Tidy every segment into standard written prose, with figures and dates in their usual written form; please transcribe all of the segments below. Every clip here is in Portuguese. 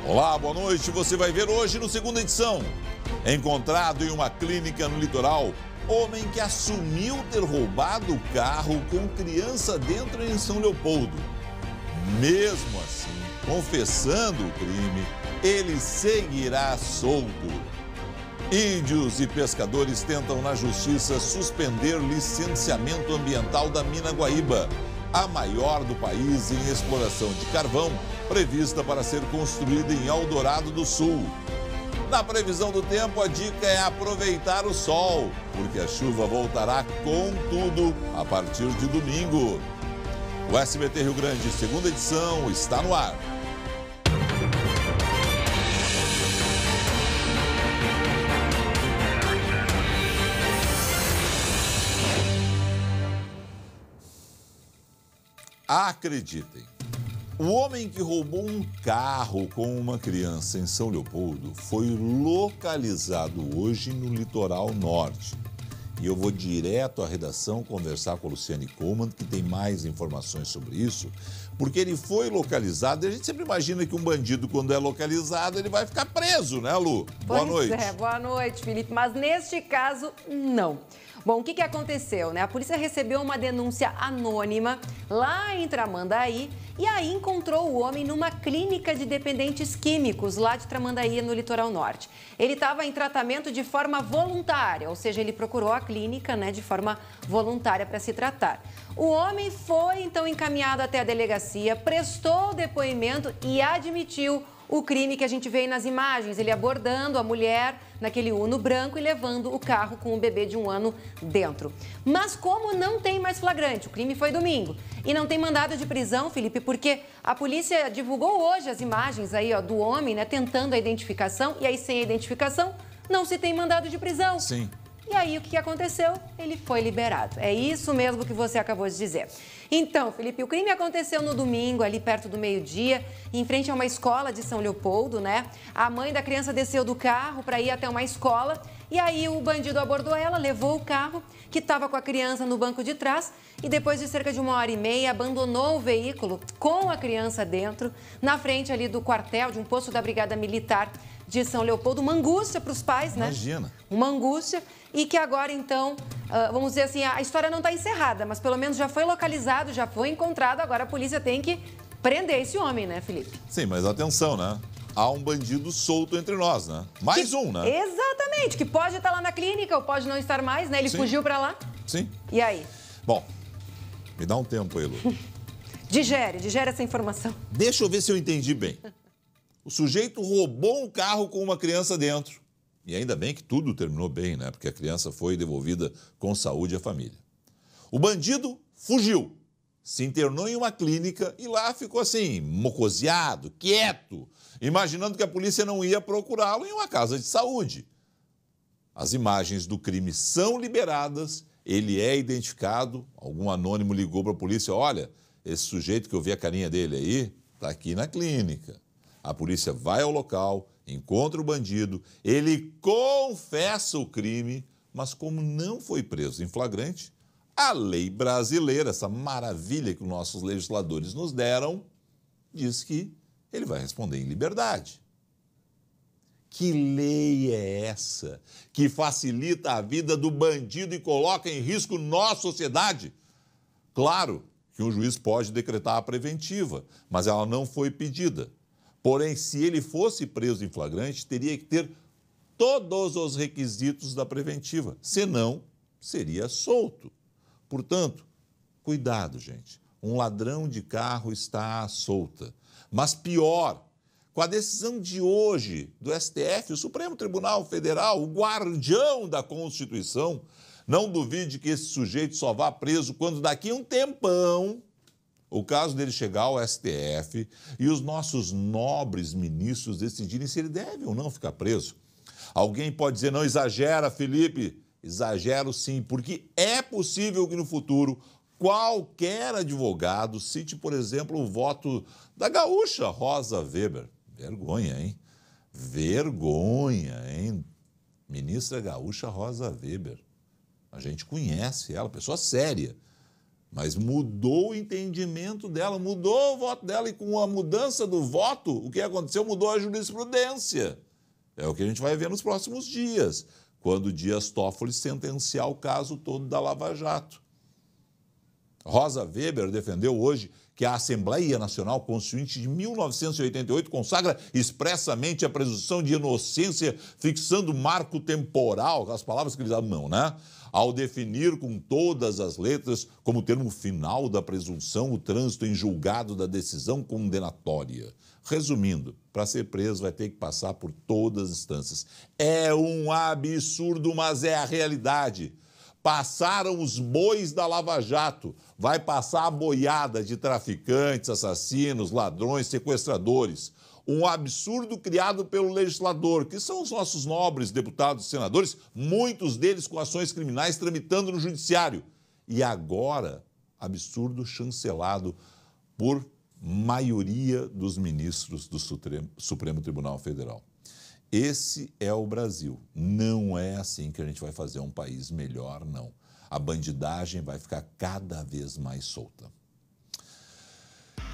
Olá, boa noite. Você vai ver hoje no Segunda Edição. Encontrado em uma clínica no litoral, homem que assumiu ter roubado o carro com criança dentro em São Leopoldo. Mesmo assim, confessando o crime, ele seguirá solto. Índios e pescadores tentam na justiça suspender licenciamento ambiental da mina Guaíba, a maior do país em exploração de carvão, prevista para ser construída em Eldorado do Sul. Na previsão do tempo, a dica é aproveitar o sol, porque a chuva voltará com tudo a partir de domingo. O SBT Rio Grande, Segunda Edição, está no ar. Acreditem, o homem que roubou um carro com uma criança em São Leopoldo foi localizado hoje no litoral norte. E eu vou direto à redação conversar com a Luciane Coleman, que tem mais informações sobre isso, porque ele foi localizado. A gente sempre imagina que um bandido, quando é localizado, ele vai ficar preso, né, Lu? Boa noite. Boa noite, Felipe. Mas neste caso, não. Bom, o que aconteceu, né? A polícia recebeu uma denúncia anônima lá em Tramandaí e aí encontrou o homem numa clínica de dependentes químicos lá de Tramandaí, no litoral norte. Ele estava em tratamento de forma voluntária, ou seja, ele procurou a clínica, né, de forma voluntária para se tratar. O homem foi então encaminhado até a delegacia, prestou depoimento e admitiu o crime que a gente vê aí nas imagens, ele abordando a mulher naquele Uno branco e levando o carro com o bebê de 1 ano dentro. Mas como não tem mais flagrante, o crime foi domingo, e não tem mandado de prisão, Felipe, porque a polícia divulgou hoje as imagens aí, ó, do homem, né, tentando a identificação, e aí sem a identificação não se tem mandado de prisão. Sim. E aí, o que aconteceu? Ele foi liberado. É isso mesmo que você acabou de dizer. Então, Felipe, o crime aconteceu no domingo, ali perto do meio-dia, em frente a uma escola de São Leopoldo, né? A mãe da criança desceu do carro para ir até uma escola e aí o bandido abordou ela, levou o carro, que estava com a criança no banco de trás e depois de cerca de 1h30 abandonou o veículo com a criança dentro, na frente ali do quartel, de um posto da Brigada Militar de São Leopoldo. Uma angústia para os pais, né? Imagina. Uma angústia. E que agora, então, vamos dizer assim, a história não está encerrada, mas pelo menos já foi localizado, já foi encontrado. Agora a polícia tem que prender esse homem, né, Felipe? Sim, mas atenção, né? Há um bandido solto entre nós, né? Mais um, né? Exatamente, que pode estar lá na clínica ou pode não estar mais, né? Ele fugiu para lá. Sim. E aí? Bom, me dá um tempo aí, Lu. Digere essa informação. Deixa eu ver se eu entendi bem. O sujeito roubou um carro com uma criança dentro. E ainda bem que tudo terminou bem, né? Porque a criança foi devolvida com saúde à família. O bandido fugiu, se internou em uma clínica e lá ficou assim, mocoseado, quieto, imaginando que a polícia não ia procurá-lo em uma casa de saúde. As imagens do crime são liberadas, ele é identificado, algum anônimo ligou para a polícia, olha, esse sujeito que eu vi a carinha dele aí, está aqui na clínica. A polícia vai ao local, encontra o bandido, ele confessa o crime, mas como não foi preso em flagrante, a lei brasileira, essa maravilha que os nossos legisladores nos deram, diz que ele vai responder em liberdade. Que lei é essa que facilita a vida do bandido e coloca em risco nossa sociedade? Claro que um juiz pode decretar a preventiva, mas ela não foi pedida. Porém, se ele fosse preso em flagrante, teria que ter todos os requisitos da preventiva, senão seria solto. Portanto, cuidado, gente. Um ladrão de carro está à solta. Mas pior, com a decisão de hoje do STF, o Supremo Tribunal Federal, o guardião da Constituição, não duvide que esse sujeito só vá preso quando daqui a um tempão o caso dele chegar ao STF e os nossos nobres ministros decidirem se ele deve ou não ficar preso. Alguém pode dizer, não exagera, Felipe. Exagero sim, porque é possível que no futuro qualquer advogado cite, por exemplo, o voto da gaúcha Rosa Weber. Vergonha, hein? Vergonha, hein? Ministra gaúcha Rosa Weber. A gente conhece ela, pessoa séria. Mas mudou o entendimento dela, mudou o voto dela, e com a mudança do voto, o que aconteceu? Mudou a jurisprudência. É o que a gente vai ver nos próximos dias, quando o Dias Toffoli sentenciar o caso todo da Lava Jato. Rosa Weber defendeu hoje que a Assembleia Nacional Constituinte de 1988 consagra expressamente a presunção de inocência, fixando marco temporal, as palavras que eles amam, né? Ao definir com todas as letras, como termo final da presunção, o trânsito em julgado da decisão condenatória. Resumindo, para ser preso vai ter que passar por todas as instâncias. É um absurdo, mas é a realidade. Passaram os bois da Lava Jato, vai passar a boiada de traficantes, assassinos, ladrões, sequestradores. Um absurdo criado pelo legislador, que são os nossos nobres deputados e senadores, muitos deles com ações criminais tramitando no judiciário. E agora, absurdo chancelado por maioria dos ministros do Supremo Tribunal Federal. Esse é o Brasil. Não é assim que a gente vai fazer um país melhor, não. A bandidagem vai ficar cada vez mais solta.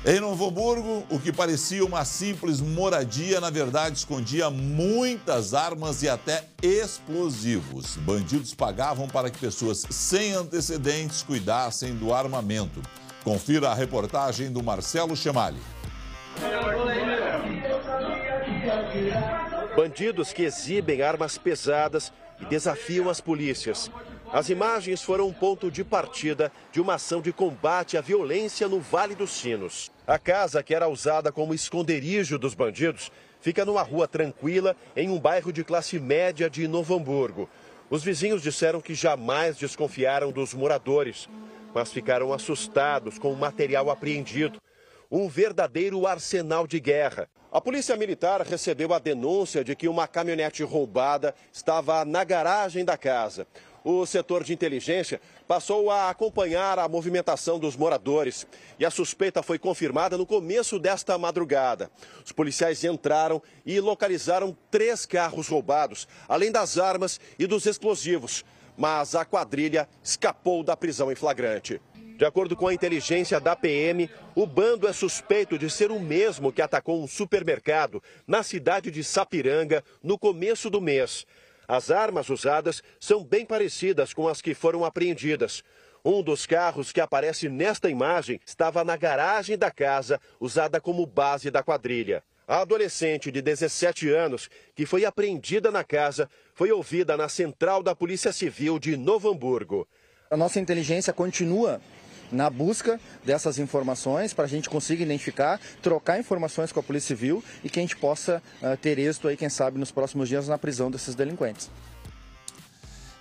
Em Novo Hamburgo, o que parecia uma simples moradia, na verdade, escondia muitas armas e até explosivos. Bandidos pagavam para que pessoas sem antecedentes cuidassem do armamento. Confira a reportagem do Marcelo Chemali. Bandidos que exibem armas pesadas e desafiam as polícias. As imagens foram um ponto de partida de uma ação de combate à violência no Vale dos Sinos. A casa, que era usada como esconderijo dos bandidos, fica numa rua tranquila em um bairro de classe média de Novo Hamburgo. Os vizinhos disseram que jamais desconfiaram dos moradores, mas ficaram assustados com o material apreendido. Um verdadeiro arsenal de guerra. A Polícia Militar recebeu a denúncia de que uma caminhonete roubada estava na garagem da casa. O setor de inteligência passou a acompanhar a movimentação dos moradores e a suspeita foi confirmada no começo desta madrugada. Os policiais entraram e localizaram 3 carros roubados, além das armas e dos explosivos. Mas a quadrilha escapou da prisão em flagrante. De acordo com a inteligência da PM, o bando é suspeito de ser o mesmo que atacou um supermercado na cidade de Sapiranga no começo do mês. As armas usadas são bem parecidas com as que foram apreendidas. Um dos carros que aparece nesta imagem estava na garagem da casa, usada como base da quadrilha. A adolescente de 17 anos, que foi apreendida na casa, foi ouvida na central da Polícia Civil de Novo Hamburgo. A nossa inteligência continua na busca dessas informações para a gente conseguir identificar, trocar informações com a Polícia Civil e que a gente possa ter êxito aí, quem sabe, nos próximos dias na prisão desses delinquentes.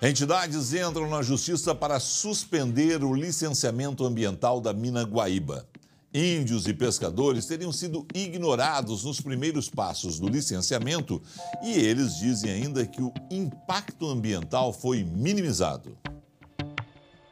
Entidades entram na justiça para suspender o licenciamento ambiental da mina Guaíba. Índios e pescadores teriam sido ignorados nos primeiros passos do licenciamento e eles dizem ainda que o impacto ambiental foi minimizado.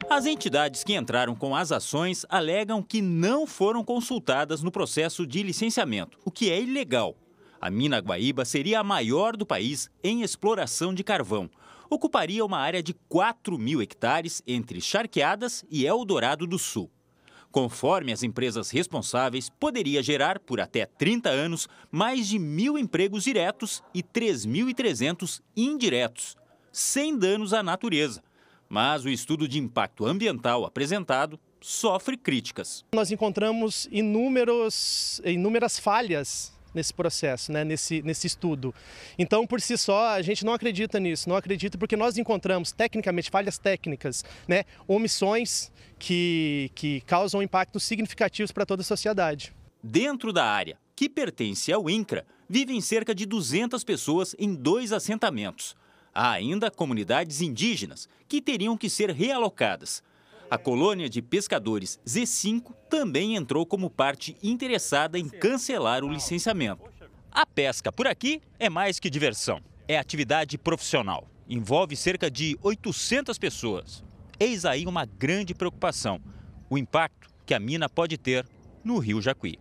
As entidades que entraram com as ações alegam que não foram consultadas no processo de licenciamento, o que é ilegal. A mina Guaíba seria a maior do país em exploração de carvão. Ocuparia uma área de 4.000 hectares entre Charqueadas e Eldorado do Sul. Conforme as empresas responsáveis, poderia gerar, por até 30 anos, mais de 1.000 empregos diretos e 3.300 indiretos, sem danos à natureza. Mas o estudo de impacto ambiental apresentado sofre críticas. Nós encontramos inúmeras falhas nesse processo, né, nesse estudo. Então, por si só, a gente não acredita nisso, não acredita porque nós encontramos, tecnicamente, falhas técnicas, né, omissões que causam impactos significativos para toda a sociedade. Dentro da área, que pertence ao INCRA, vivem cerca de 200 pessoas em 2 assentamentos. Há ainda comunidades indígenas que teriam que ser realocadas. A colônia de pescadores Z5 também entrou como parte interessada em cancelar o licenciamento. A pesca por aqui é mais que diversão. É atividade profissional. Envolve cerca de 800 pessoas. Eis aí uma grande preocupação: o impacto que a mina pode ter no Rio Jacuí.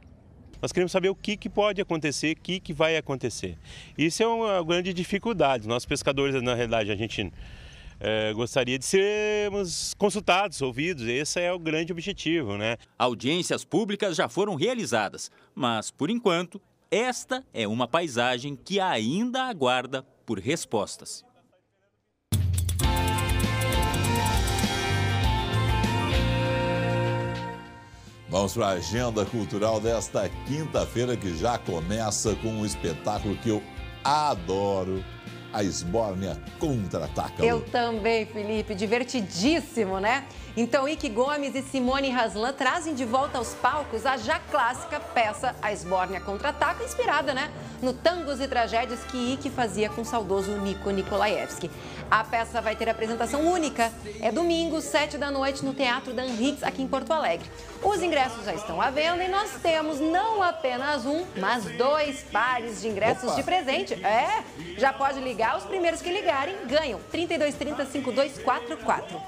Nós queremos saber o que pode acontecer, o que vai acontecer. Isso é uma grande dificuldade. Nós pescadores, na realidade, a gente gostaria de sermos consultados, ouvidos. Esse é o grande objetivo, né? Audiências públicas já foram realizadas, mas, por enquanto, esta é uma paisagem que ainda aguarda por respostas. Vamos para a agenda cultural desta quinta-feira, que já começa com um espetáculo que eu adoro. A Esbórnia Contra-Ataca. Eu também, Felipe. Divertidíssimo, né? Então, Ike Gomes e Simone Haslan trazem de volta aos palcos a já clássica peça A Esbórnia Contra-Ataca, inspirada, né, no Tangos e Tragédias que Ike fazia com o saudoso Nico Nikolaevski. A peça vai ter apresentação única. É domingo, 7 da noite, no Teatro Dan Hicks, aqui em Porto Alegre. Os ingressos já estão à venda e nós temos não apenas um, mas 2 pares de ingressos de presente. Já pode ligar, os primeiros que ligarem ganham 3230-5244.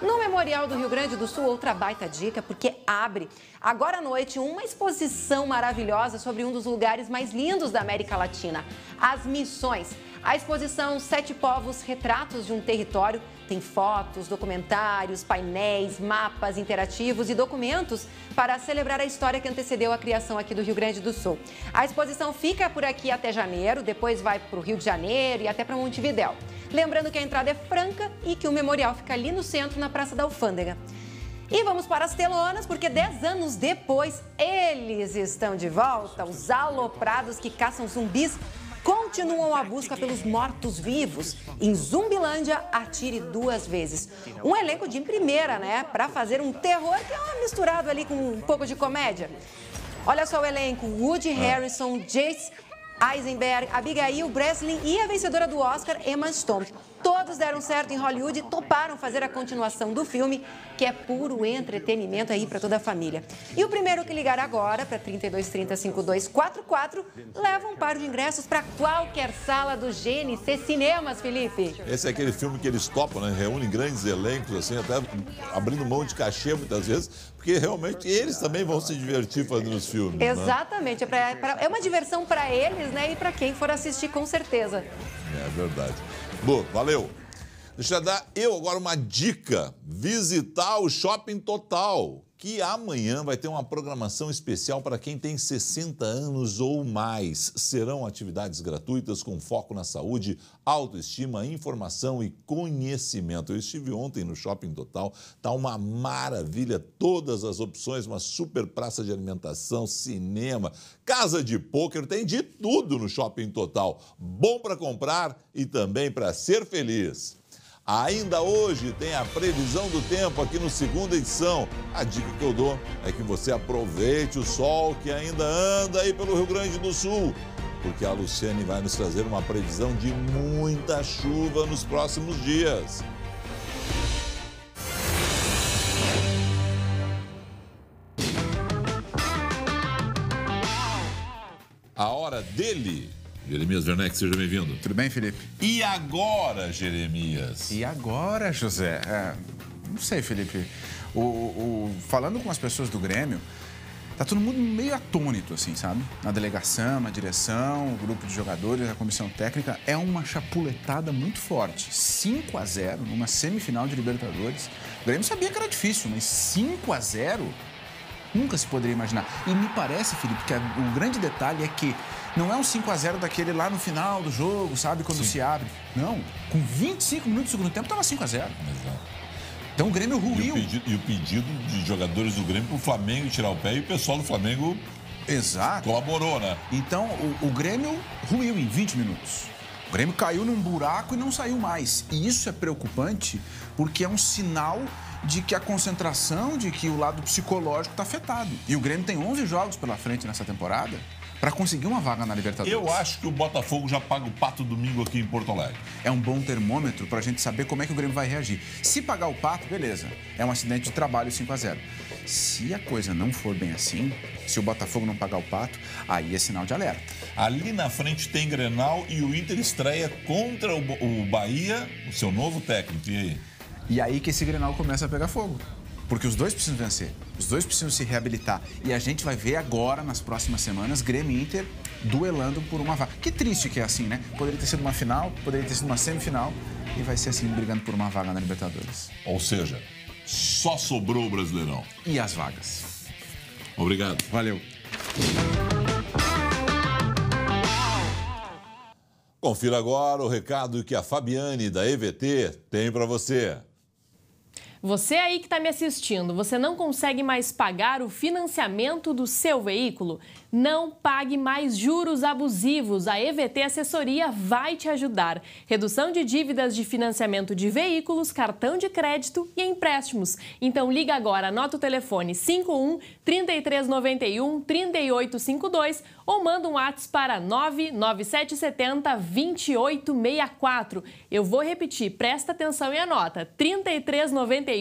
No Memorial do Rio Grande do Sul, outra baita dica, porque abre agora à noite uma exposição maravilhosa sobre um dos lugares mais lindos da América Latina, as Missões. A exposição 7 Povos, Retratos de um Território tem fotos, documentários, painéis, mapas interativos e documentos para celebrar a história que antecedeu a criação aqui do Rio Grande do Sul. A exposição fica por aqui até janeiro, depois vai para o Rio de Janeiro e até para Montevidéu. Lembrando que a entrada é franca e que o memorial fica ali no centro, na Praça da Alfândega. E vamos para as telonas, porque 10 anos depois, eles estão de volta. Os aloprados que caçam zumbis continuam a busca pelos mortos-vivos. Em Zumbilândia, atire 2 vezes. Um elenco de primeira, né? Para fazer um terror que é misturado ali com um pouco de comédia. Olha só o elenco: Woody Harrelson, Jace Eisenberg, Abigail Breslin e a vencedora do Oscar, Emma Stone. Todos deram certo em Hollywood e toparam fazer a continuação do filme, que é puro entretenimento aí para toda a família. E o primeiro que ligar agora, para 3230-5244, leva um par de ingressos para qualquer sala do GNC Cinemas, Felipe. Esse é aquele filme que eles topam, né? Reúnem grandes elencos, assim, até abrindo mão de cachê muitas vezes, porque realmente eles também vão se divertir fazendo os filmes. Exatamente, né? É uma diversão para eles, né? E para quem for assistir, com certeza. É verdade. Lu, valeu. Deixa eu dar agora uma dica: visitar o Shopping Total, que amanhã vai ter uma programação especial para quem tem 60 anos ou mais. Serão atividades gratuitas com foco na saúde, autoestima, informação e conhecimento. Eu estive ontem no Shopping Total, tá uma maravilha, todas as opções, uma super praça de alimentação, cinema, casa de pôquer, tem de tudo no Shopping Total. Bom para comprar e também para ser feliz. Ainda hoje tem a previsão do tempo aqui no Segunda Edição. A dica que eu dou é que você aproveite o sol que ainda anda aí pelo Rio Grande do Sul, porque a Luciane vai nos trazer uma previsão de muita chuva nos próximos dias. A hora dele. Jeremias Werneck, seja bem-vindo. Tudo bem, Felipe? E agora, Jeremias? E agora, José? Não sei, Felipe. Falando com as pessoas do Grêmio, tá todo mundo meio atônito, assim, sabe? Na delegação, na direção, o grupo de jogadores, a comissão técnica. É uma chapuletada muito forte. 5-0 numa semifinal de Libertadores. O Grêmio sabia que era difícil, mas 5-0 nunca se poderia imaginar. E me parece, Felipe, que o grande detalhe é que não é um 5-0 daquele lá no final do jogo, sabe? Quando se abre. Não. Com 25 minutos do segundo tempo, estava 5-0. Exato. Então o Grêmio ruiu. E o pedido de jogadores do Grêmio para o Flamengo tirar o pé, e o pessoal do Flamengo colaborou, né? Então o Grêmio ruiu em 20 minutos. O Grêmio caiu num buraco e não saiu mais. E isso é preocupante porque é um sinal de que a concentração, de que o lado psicológico está afetado. E o Grêmio tem 11 jogos pela frente nessa temporada para conseguir uma vaga na Libertadores. Eu acho que o Botafogo já paga o pato domingo aqui em Porto Alegre. É um bom termômetro para a gente saber como é que o Grêmio vai reagir. Se pagar o pato, beleza. É um acidente de trabalho 5-0. Se a coisa não for bem assim, se o Botafogo não pagar o pato, aí é sinal de alerta. Ali na frente tem Grenal e o Inter estreia contra o Bahia, o seu novo técnico. E aí? E aí que esse Grenal começa a pegar fogo. Porque os dois precisam vencer, os dois precisam se reabilitar. E a gente vai ver agora, nas próximas semanas, Grêmio e Inter duelando por uma vaga. Que triste que é assim, né? Poderia ter sido uma final, poderia ter sido uma semifinal e vai ser assim, brigando por uma vaga na Libertadores. Ou seja, só sobrou o Brasileirão. E as vagas. Obrigado. Valeu. Confira agora o recado que a Fabiane, da EVT, tem para você. Você aí que está me assistindo, você não consegue mais pagar o financiamento do seu veículo? Não pague mais juros abusivos. A EVT Assessoria vai te ajudar. Redução de dívidas de financiamento de veículos, cartão de crédito e empréstimos. Então liga agora, anota o telefone 51 3391 3852 ou manda um WhatsApp para 99770 2864. Eu vou repetir, presta atenção e anota, 3391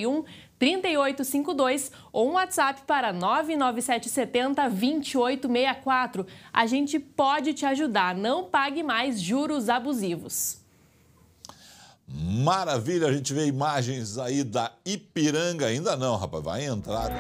3852 ou um WhatsApp para 99770 2864. A gente pode te ajudar, não pague mais juros abusivos. Maravilha, a gente vê imagens aí da Ipiranga. Ainda não, rapaz, vai entrar.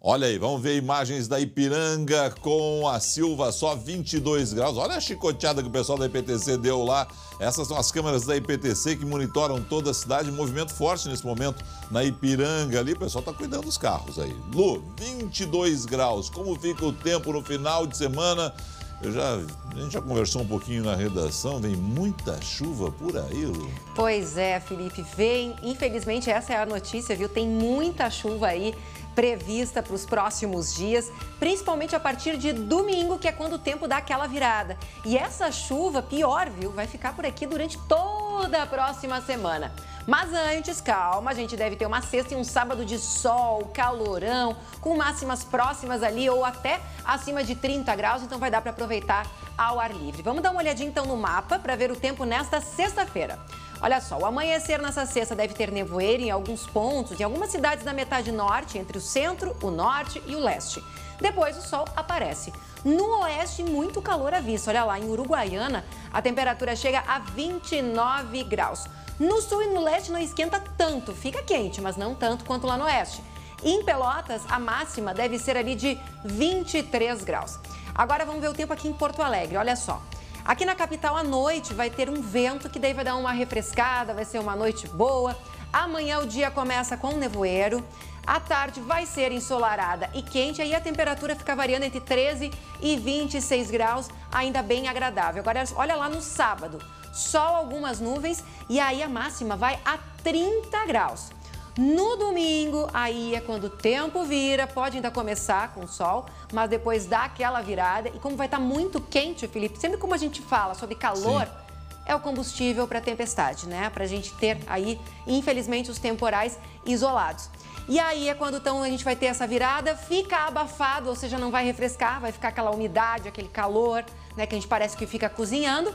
Olha aí, vamos ver imagens da Ipiranga com a Silva, só 22 graus. Olha a chicoteada que o pessoal da IPTC deu lá. Essas são as câmeras da IPTC que monitoram toda a cidade. Movimento forte nesse momento na Ipiranga ali. O pessoal está cuidando dos carros aí. Lu, 22 graus. Como fica o tempo no final de semana? A gente já conversou um pouquinho na redação. Vem muita chuva por aí, Lu. Pois é, Felipe. Vem, infelizmente, essa é a notícia, viu? Tem muita chuva aí prevista para os próximos dias, principalmente a partir de domingo, que é quando o tempo dá aquela virada. E essa chuva, pior, viu, vai ficar por aqui durante toda a próxima semana. Mas antes, calma, a gente deve ter uma sexta e um sábado de sol, calorão, com máximas próximas ali ou até acima de 30 graus, então vai dar para aproveitar ao ar livre. Vamos dar uma olhadinha então no mapa para ver o tempo nesta sexta-feira. Olha só, o amanhecer nessa sexta deve ter nevoeiro em alguns pontos, em algumas cidades da metade norte, entre o centro, o norte e o leste. Depois o sol aparece. No oeste, muito calor à vista. Olha lá, em Uruguaiana, a temperatura chega a 29 graus. No sul e no leste não esquenta tanto, fica quente, mas não tanto quanto lá no oeste. E em Pelotas, a máxima deve ser ali de 23 graus. Agora vamos ver o tempo aqui em Porto Alegre, olha só. Aqui na capital, à noite, vai ter um vento que daí vai dar uma refrescada, vai ser uma noite boa. Amanhã o dia começa com nevoeiro. À tarde vai ser ensolarada e quente, aí a temperatura fica variando entre 13 e 26 graus, ainda bem agradável. Agora, olha lá no sábado, sol, algumas nuvens e aí a máxima vai a 30 graus. No domingo, aí é quando o tempo vira, pode ainda começar com sol, mas depois dá aquela virada. E como vai estar muito quente, Felipe, sempre como a gente fala sobre calor, sim, é o combustível para a tempestade, né? Para a gente ter aí, infelizmente, os temporais isolados. E aí é quando então a gente vai ter essa virada, fica abafado, ou seja, não vai refrescar, vai ficar aquela umidade, aquele calor, né? Que a gente parece que fica cozinhando.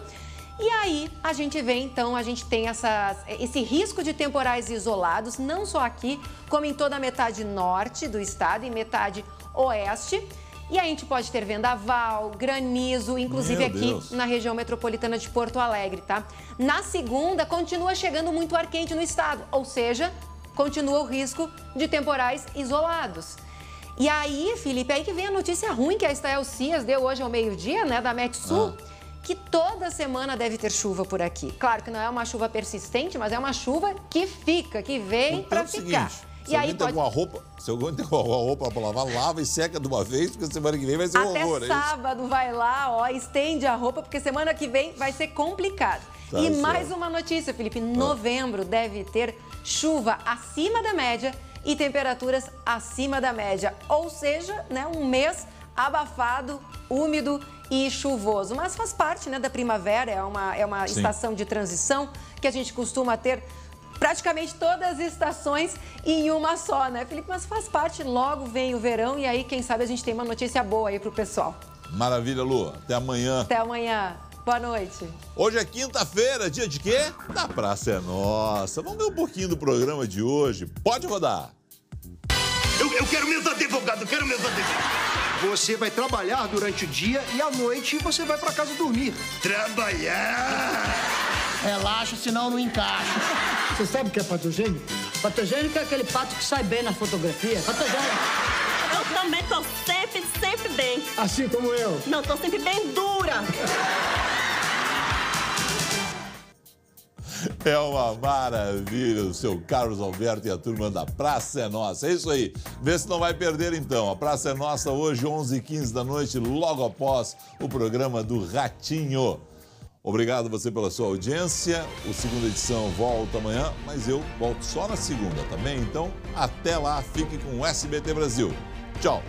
E aí a gente vê, então, a gente tem esse risco de temporais isolados, não só aqui, como em toda a metade norte do estado e metade oeste. E a gente pode ter vendaval, granizo, inclusive aqui na região metropolitana de Porto Alegre, tá? Na segunda, continua chegando muito ar quente no estado, ou seja, continua o risco de temporais isolados. E aí, Felipe, aí que vem a notícia ruim que a Estael Cias deu hoje ao meio-dia, né, da Metsul, que toda semana deve ter chuva por aqui. Claro que não é uma chuva persistente, mas é uma chuva que fica, que vem para ficar. Se alguém tem alguma roupa, para lavar, lava e seca de uma vez, porque semana que vem vai ser um horror. Até sábado vai lá, ó, estende a roupa, porque semana que vem vai ser complicado. Tá e certo. Mais uma notícia, Felipe, novembro deve ter chuva acima da média e temperaturas acima da média. Ou seja, né, um mês abafado, úmido e chuvoso. Mas faz parte, né, da primavera, é uma estação de transição que a gente costuma ter praticamente todas as estações em uma só, né, Felipe? Mas faz parte, logo vem o verão e aí, quem sabe, a gente tem uma notícia boa aí pro pessoal. Maravilha, Lu. Até amanhã. Até amanhã. Boa noite. Hoje é quinta-feira, dia de quê? Da Praça é Nossa. Vamos ver um pouquinho do programa de hoje. Pode rodar. Eu quero meus advogados, Você vai trabalhar durante o dia e à noite você vai para casa dormir. Trabalhar! Relaxa, senão não encaixa. Você sabe o que é patogênico? Patogênico é aquele pato que sai bem na fotografia. Patogênico. Eu também Tô sempre, sempre bem. Assim como eu. Não, tô sempre bem dura. É uma maravilha o seu Carlos Alberto e a turma da Praça é Nossa. É isso aí. Vê se não vai perder então. A Praça é Nossa hoje, 11h15 da noite, logo após o programa do Ratinho. Obrigado a você pela sua audiência. O segunda edição volta amanhã, mas eu volto só na segunda, tá bem? Então, até lá, fique com o SBT Brasil. Tchau.